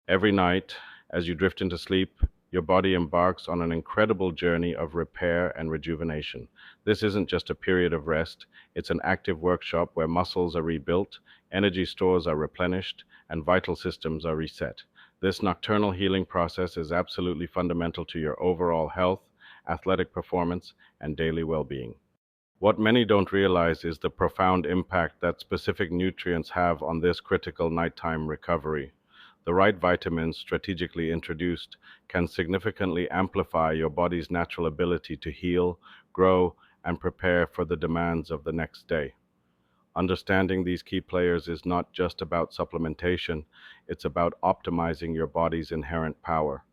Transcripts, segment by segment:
Every night, as you drift into sleep, your body embarks on an incredible journey of repair and rejuvenation. This isn't just a period of rest, it's an active workshop where muscles are rebuilt, energy stores are replenished, and vital systems are reset. This nocturnal healing process is absolutely fundamental to your overall health, athletic performance, and daily well being. What many don't realize is the profound impact that specific nutrients have on this critical nighttime recovery. The right vitamins, strategically introduced, can significantly amplify your body's natural ability to heal, grow, and prepare for the demands of the next day. Understanding these key players is not just about supplementation, it's about optimizing your body's inherent power.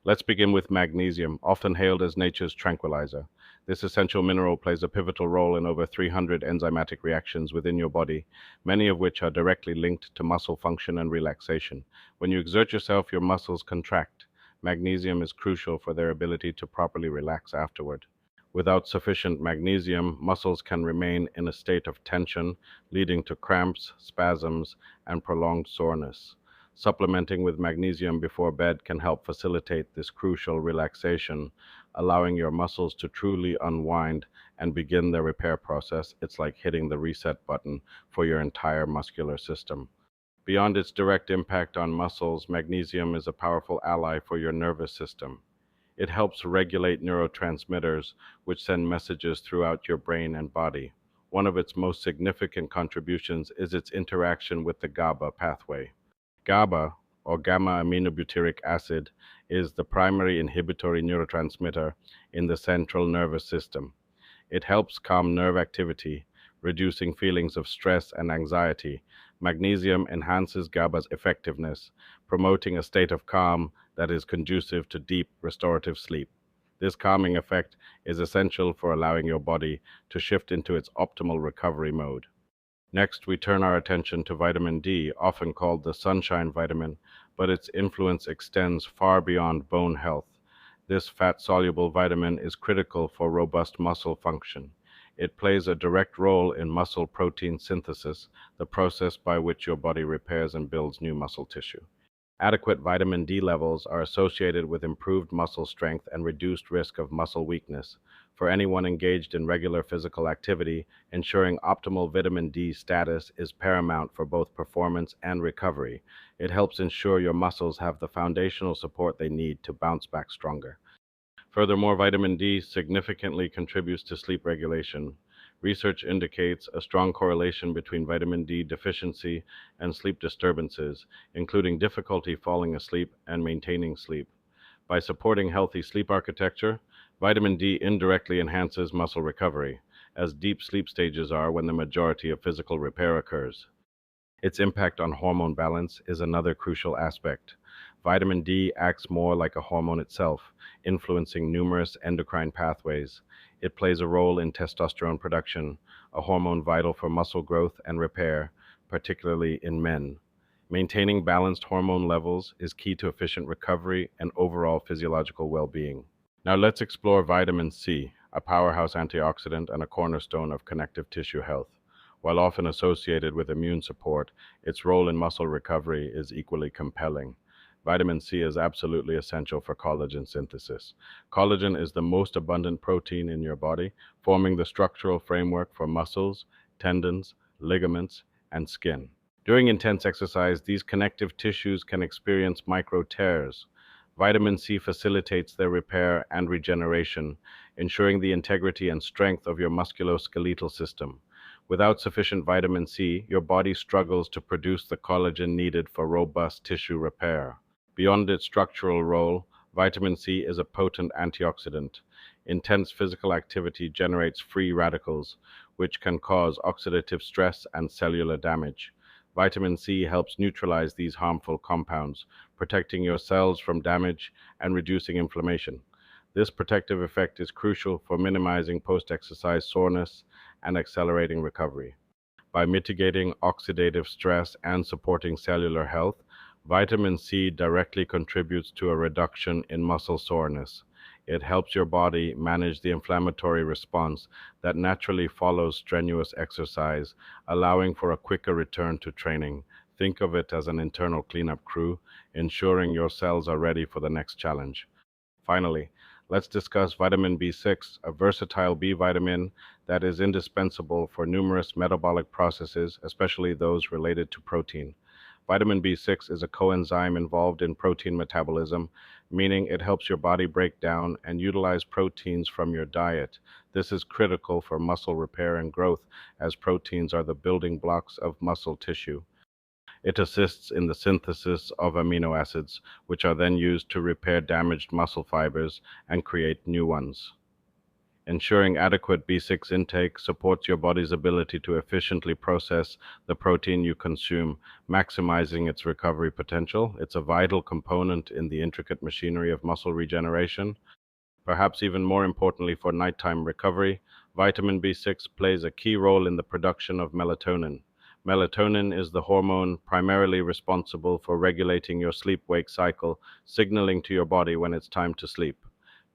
Let's begin with magnesium, often hailed as nature's tranquilizer. This essential mineral plays a pivotal role in over 300 enzymatic reactions within your body, many of which are directly linked to muscle function and relaxation. When you exert yourself, your muscles contract. Magnesium is crucial for their ability to properly relax afterward. Without sufficient magnesium, muscles can remain in a state of tension, leading to cramps, spasms, and prolonged soreness. Supplementing with magnesium before bed can help facilitate this crucial relaxation, allowing your muscles to truly unwind and begin their repair process. It's like hitting the reset button for your entire muscular system. Beyond its direct impact on muscles, magnesium is a powerful ally for your nervous system. It helps regulate neurotransmitters, which send messages throughout your brain and body. One of its most significant contributions is its interaction with the GABA pathway. GABA, or gamma-aminobutyric acid, is the primary inhibitory neurotransmitter in the central nervous system. It helps calm nerve activity, reducing feelings of stress and anxiety. Magnesium enhances GABA's effectiveness, promoting a state of calm that is conducive to deep restorative sleep. This calming effect is essential for allowing your body to shift into its optimal recovery mode. Next, we turn our attention to vitamin D, often called the sunshine vitamin, but its influence extends far beyond bone health. This fat-soluble vitamin is critical for robust muscle function. It plays a direct role in muscle protein synthesis, the process by which your body repairs and builds new muscle tissue. Adequate vitamin D levels are associated with improved muscle strength and reduced risk of muscle weakness. For anyone engaged in regular physical activity, ensuring optimal vitamin D status is paramount for both performance and recovery. It helps ensure your muscles have the foundational support they need to bounce back stronger. Furthermore, vitamin D significantly contributes to sleep regulation. Research indicates a strong correlation between vitamin D deficiency and sleep disturbances, including difficulty falling asleep and maintaining sleep. By supporting healthy sleep architecture, vitamin D indirectly enhances muscle recovery, as deep sleep stages are when the majority of physical repair occurs. Its impact on hormone balance is another crucial aspect. Vitamin D acts more like a hormone itself, influencing numerous endocrine pathways. It plays a role in testosterone production, a hormone vital for muscle growth and repair, particularly in men. Maintaining balanced hormone levels is key to efficient recovery and overall physiological well-being. Now let's explore vitamin C, a powerhouse antioxidant and a cornerstone of connective tissue health. While often associated with immune support, its role in muscle recovery is equally compelling. Vitamin C is absolutely essential for collagen synthesis. Collagen is the most abundant protein in your body, forming the structural framework for muscles, tendons, ligaments, and skin. During intense exercise, these connective tissues can experience micro tears. Vitamin C facilitates their repair and regeneration, ensuring the integrity and strength of your musculoskeletal system. Without sufficient vitamin C, your body struggles to produce the collagen needed for robust tissue repair. Beyond its structural role, vitamin C is a potent antioxidant. Intense physical activity generates free radicals, which can cause oxidative stress and cellular damage. Vitamin C helps neutralize these harmful compounds, protecting your cells from damage and reducing inflammation. This protective effect is crucial for minimizing post-exercise soreness and accelerating recovery. By mitigating oxidative stress and supporting cellular health, vitamin C directly contributes to a reduction in muscle soreness. It helps your body manage the inflammatory response that naturally follows strenuous exercise, allowing for a quicker return to training. Think of it as an internal cleanup crew, ensuring your cells are ready for the next challenge. Finally, let's discuss vitamin B6, a versatile B vitamin that is indispensable for numerous metabolic processes, especially those related to protein. Vitamin B6 is a coenzyme involved in protein metabolism, meaning it helps your body break down and utilize proteins from your diet. This is critical for muscle repair and growth, as proteins are the building blocks of muscle tissue. It assists in the synthesis of amino acids, which are then used to repair damaged muscle fibers and create new ones. Ensuring adequate B6 intake supports your body's ability to efficiently process the protein you consume, maximizing its recovery potential. It's a vital component in the intricate machinery of muscle regeneration. Perhaps even more importantly for nighttime recovery, vitamin B6 plays a key role in the production of melatonin. Melatonin is the hormone primarily responsible for regulating your sleep-wake cycle, signaling to your body when it's time to sleep.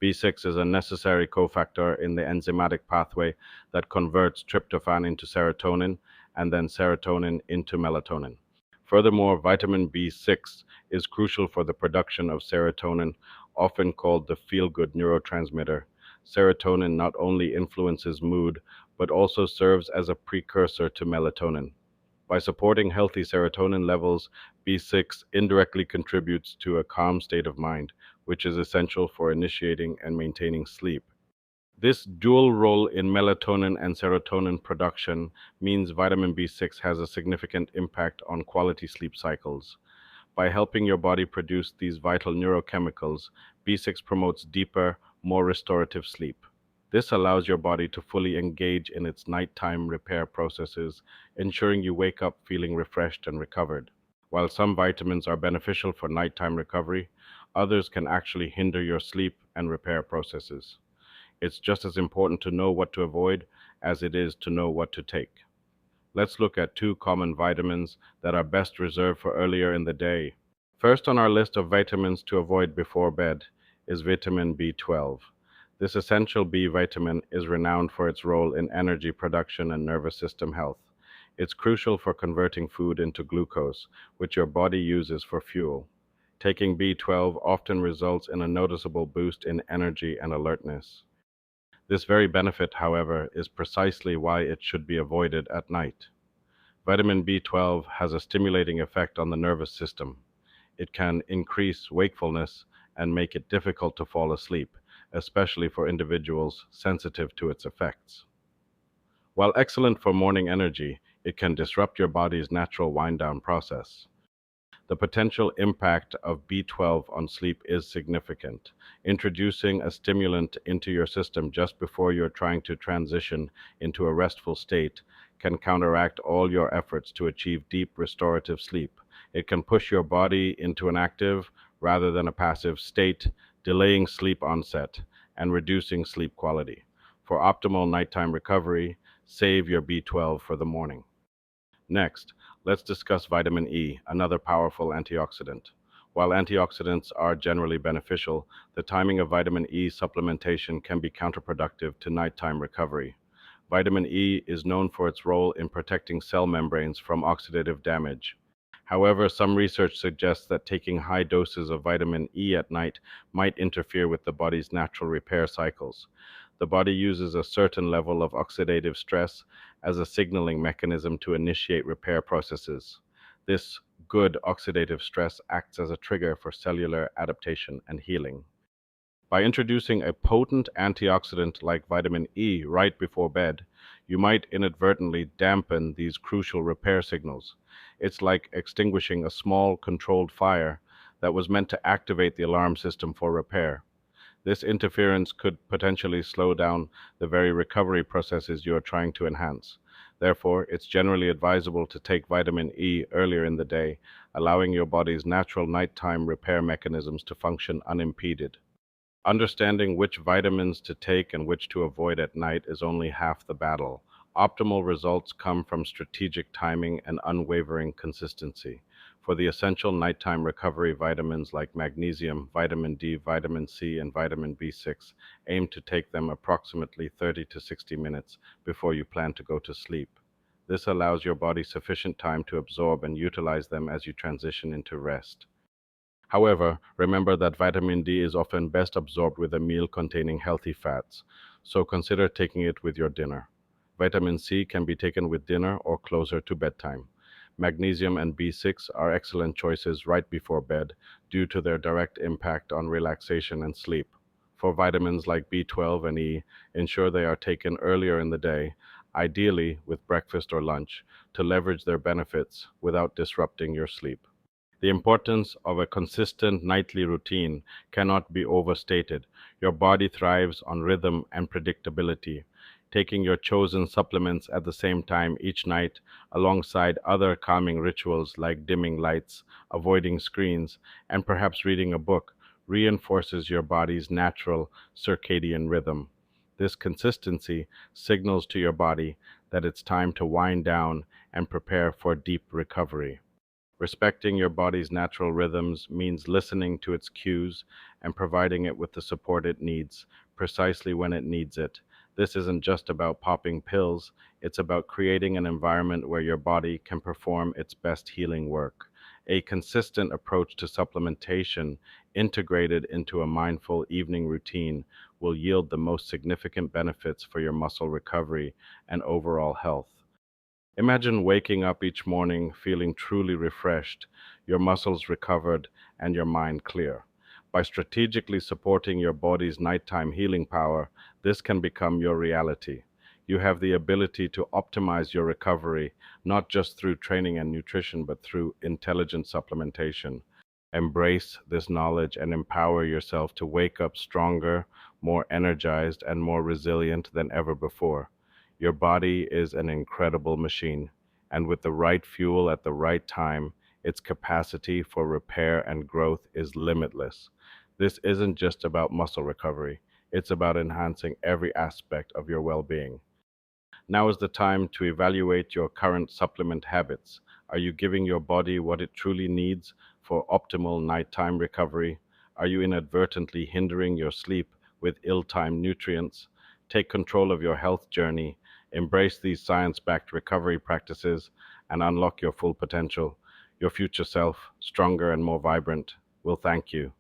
B6 is a necessary cofactor in the enzymatic pathway that converts tryptophan into serotonin and then serotonin into melatonin. Furthermore, vitamin B6 is crucial for the production of serotonin, often called the feel-good neurotransmitter. Serotonin not only influences mood, but also serves as a precursor to melatonin. By supporting healthy serotonin levels, B6 indirectly contributes to a calm state of mind, which is essential for initiating and maintaining sleep. This dual role in melatonin and serotonin production means vitamin B6 has a significant impact on quality sleep cycles. By helping your body produce these vital neurochemicals, B6 promotes deeper, more restorative sleep. This allows your body to fully engage in its nighttime repair processes, ensuring you wake up feeling refreshed and recovered. While some vitamins are beneficial for nighttime recovery, others can actually hinder your sleep and repair processes. It's just as important to know what to avoid as it is to know what to take. Let's look at two common vitamins that are best reserved for earlier in the day. First on our list of vitamins to avoid before bed is vitamin B12. This essential B vitamin is renowned for its role in energy production and nervous system health. It's crucial for converting food into glucose, which your body uses for fuel. Taking B12 often results in a noticeable boost in energy and alertness. This very benefit, however, is precisely why it should be avoided at night. Vitamin B12 has a stimulating effect on the nervous system. It can increase wakefulness and make it difficult to fall asleep, especially for individuals sensitive to its effects. While excellent for morning energy, it can disrupt your body's natural wind-down process. The potential impact of B12 on sleep is significant. Introducing a stimulant into your system just before you're trying to transition into a restful state can counteract all your efforts to achieve deep restorative sleep. It can push your body into an active rather than a passive state, delaying sleep onset and reducing sleep quality. For optimal nighttime recovery, save your B12 for the morning. Next, let's discuss vitamin E, another powerful antioxidant. While antioxidants are generally beneficial, the timing of vitamin E supplementation can be counterproductive to nighttime recovery. Vitamin E is known for its role in protecting cell membranes from oxidative damage. However, some research suggests that taking high doses of vitamin E at night might interfere with the body's natural repair cycles. The body uses a certain level of oxidative stress as a signaling mechanism to initiate repair processes. This good oxidative stress acts as a trigger for cellular adaptation and healing. By introducing a potent antioxidant like vitamin E right before bed, you might inadvertently dampen these crucial repair signals. It's like extinguishing a small, controlled fire that was meant to activate the alarm system for repair. This interference could potentially slow down the very recovery processes you are trying to enhance. Therefore, it's generally advisable to take vitamin E earlier in the day, allowing your body's natural nighttime repair mechanisms to function unimpeded. Understanding which vitamins to take and which to avoid at night is only half the battle. Optimal results come from strategic timing and unwavering consistency. For the essential nighttime recovery vitamins like magnesium, vitamin D, vitamin C, and vitamin B6, aim to take them approximately 30 to 60 minutes before you plan to go to sleep. This allows your body sufficient time to absorb and utilize them as you transition into rest. However, remember that vitamin D is often best absorbed with a meal containing healthy fats, so consider taking it with your dinner. Vitamin C can be taken with dinner or closer to bedtime. Magnesium and B6 are excellent choices right before bed due to their direct impact on relaxation and sleep. For vitamins like B12 and E, ensure they are taken earlier in the day, ideally with breakfast or lunch, to leverage their benefits without disrupting your sleep. The importance of a consistent nightly routine cannot be overstated. Your body thrives on rhythm and predictability. Taking your chosen supplements at the same time each night, alongside other calming rituals like dimming lights, avoiding screens, and perhaps reading a book, reinforces your body's natural circadian rhythm. This consistency signals to your body that it's time to wind down and prepare for deep recovery. Respecting your body's natural rhythms means listening to its cues and providing it with the support it needs, precisely when it needs it. This isn't just about popping pills, it's about creating an environment where your body can perform its best healing work. A consistent approach to supplementation, integrated into a mindful evening routine, will yield the most significant benefits for your muscle recovery and overall health. Imagine waking up each morning feeling truly refreshed, your muscles recovered, and your mind clear. By strategically supporting your body's nighttime healing power, this can become your reality. You have the ability to optimize your recovery, not just through training and nutrition, but through intelligent supplementation. Embrace this knowledge and empower yourself to wake up stronger, more energized, and more resilient than ever before. Your body is an incredible machine, and with the right fuel at the right time, its capacity for repair and growth is limitless. This isn't just about muscle recovery, it's about enhancing every aspect of your well being. Now is the time to evaluate your current supplement habits. Are you giving your body what it truly needs for optimal nighttime recovery? Are you inadvertently hindering your sleep with ill timed nutrients? Take control of your health journey, embrace these science backed recovery practices, and unlock your full potential. Your future self, stronger and more vibrant, will thank you.